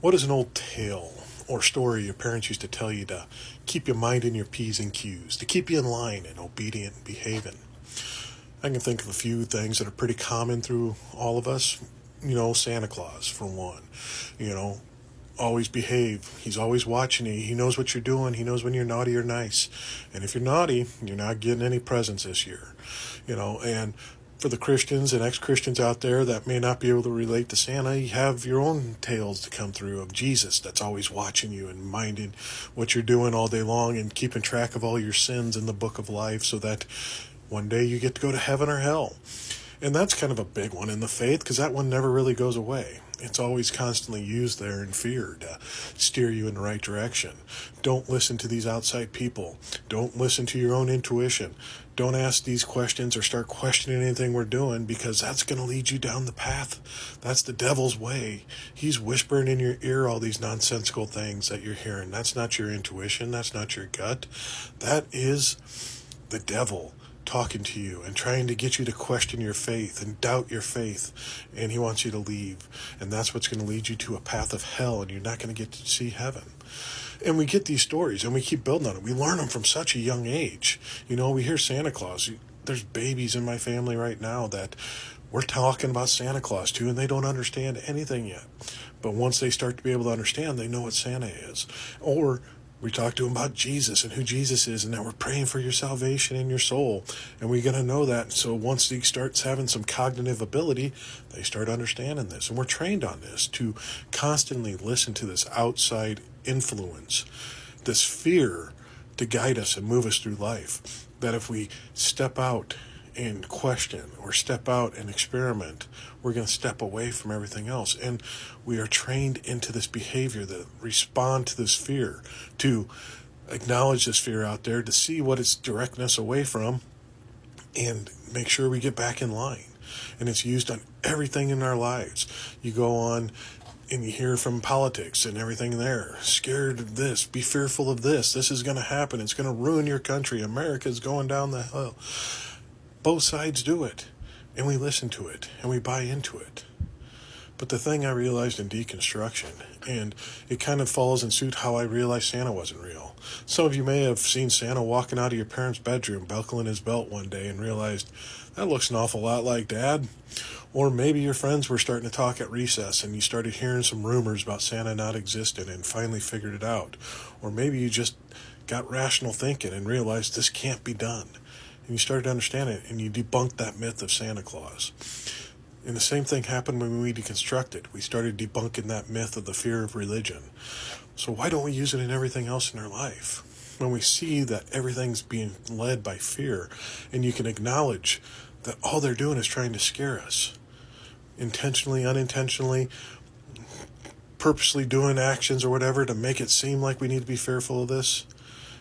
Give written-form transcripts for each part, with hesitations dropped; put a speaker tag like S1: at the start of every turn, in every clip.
S1: What is an old tale or story your parents used to tell you to keep your mind in your P's and Q's, to keep you in line and obedient and behaving? I can think of a few things that are pretty common through all of us. Santa Claus, for one. You know, always behave. He's always watching you. He knows what you're doing. He knows when you're naughty or nice. And if you're naughty, you're not getting any presents this year. And for the Christians and ex-Christians out there that may not be able to relate to Santa, you have your own tales to come through of Jesus that's always watching you and minding what you're doing all day long and keeping track of all your sins in the book of life so that one day you get to go to heaven or hell. And that's kind of a big one in the faith because that one never really goes away. It's always constantly used there in fear to steer you in the right direction. Don't listen to these outside people. Don't listen to your own intuition. Don't ask these questions or start questioning anything we're doing because that's going to lead you down the path. That's the devil's way. He's whispering in your ear all these nonsensical things that you're hearing. That's not your intuition. That's not your gut. That is the devil talking to you and trying to get you to question your faith and doubt your faith, and he wants you to leave, and that's what's going to lead you to a path of hell, and you're not going to get to see heaven. And we get these stories and we keep building on it. We learn them from such a young age. We hear Santa Claus. There's babies in my family right now that we're talking about Santa Claus to, and they don't understand anything yet, but once they start to be able to understand, they know what Santa is. Or we talk to them about Jesus and who Jesus is, and that we're praying for your salvation in your soul. And we're going to know that. So once he starts having some cognitive ability, they start understanding this. And we're trained on this to constantly listen to this outside influence, this fear to guide us and move us through life. That if we step out and question or step out and experiment, we're going to step away from everything else. And we are trained into this behavior that respond to this fear, to acknowledge this fear out there, to see what it's directing us away from, and make sure we get back in line. And it's used on everything in our lives. You go on and you hear from politics and everything there. Scared of this. Be fearful of this. This is going to happen. It's going to ruin your country. America's going down the hill. Both sides do it, and we listen to it, and we buy into it. But the thing I realized in deconstruction, and it kind of falls in suit how I realized Santa wasn't real. Some of you may have seen Santa walking out of your parents' bedroom, buckling his belt one day, and realized, that looks an awful lot like Dad. Or maybe your friends were starting to talk at recess, and you started hearing some rumors about Santa not existing, and finally figured it out. Or maybe you just got rational thinking and realized this can't be done. And you started to understand it, and you debunked that myth of Santa Claus. And the same thing happened when we deconstructed. We started debunking that myth of the fear of religion. So why don't we use it in everything else in our life? When we see that everything's being led by fear, and you can acknowledge that all they're doing is trying to scare us, intentionally, unintentionally, purposely doing actions or whatever to make it seem like we need to be fearful of this.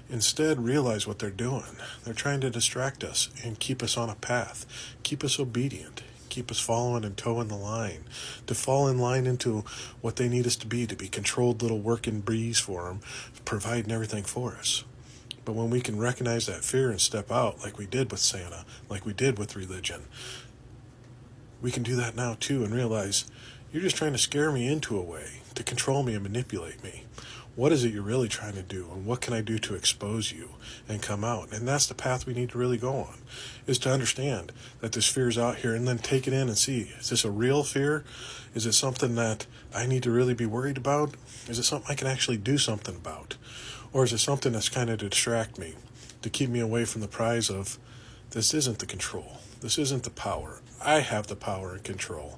S1: Instead, realize what they're doing. They're trying to distract us and keep us on a path, keep us obedient, keep us following and towing the line, to fall in line into what they need us to be controlled little working bees for them, providing everything for us. But when we can recognize that fear and step out like we did with Santa, like we did with religion, we can do that now too and realize you're just trying to scare me into a way, to control me and manipulate me. What is it you're really trying to do, and what can I do to expose you and come out? And that's the path we need to really go on, is to understand that this fear is out here and then take it in and see, is this a real fear? Is it something that I need to really be worried about? Is it something I can actually do something about? Or is it something that's kind of to distract me, to keep me away from the prize of, this isn't the control, this isn't the power. I have the power and control.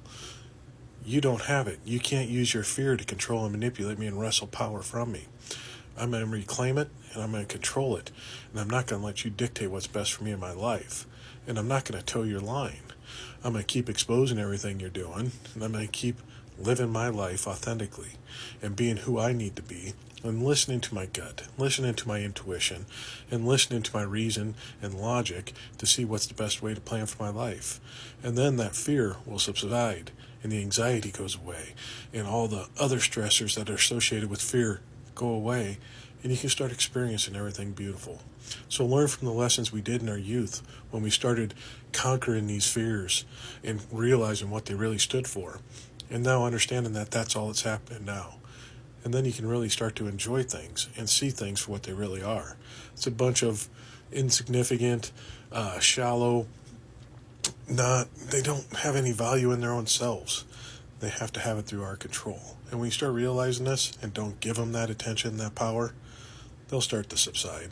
S1: You don't have it. You can't use your fear to control and manipulate me and wrestle power from me. I'm going to reclaim it, and I'm going to control it. And I'm not going to let you dictate what's best for me in my life. And I'm not going to toe your line. I'm going to keep exposing everything you're doing, and I'm going to keep living my life authentically and being who I need to be, and listening to my gut, listening to my intuition, and listening to my reason and logic to see what's the best way to plan for my life. And then that fear will subside, and the anxiety goes away, and all the other stressors that are associated with fear go away, and you can start experiencing everything beautiful. So learn from the lessons we did in our youth when we started conquering these fears and realizing what they really stood for, and now understanding that that's all that's happening now. And then you can really start to enjoy things and see things for what they really are. It's a bunch of insignificant, shallow, they don't have any value in their own selves. They have to have it through our control. And when you start realizing this and don't give them that attention, that power, they'll start to subside.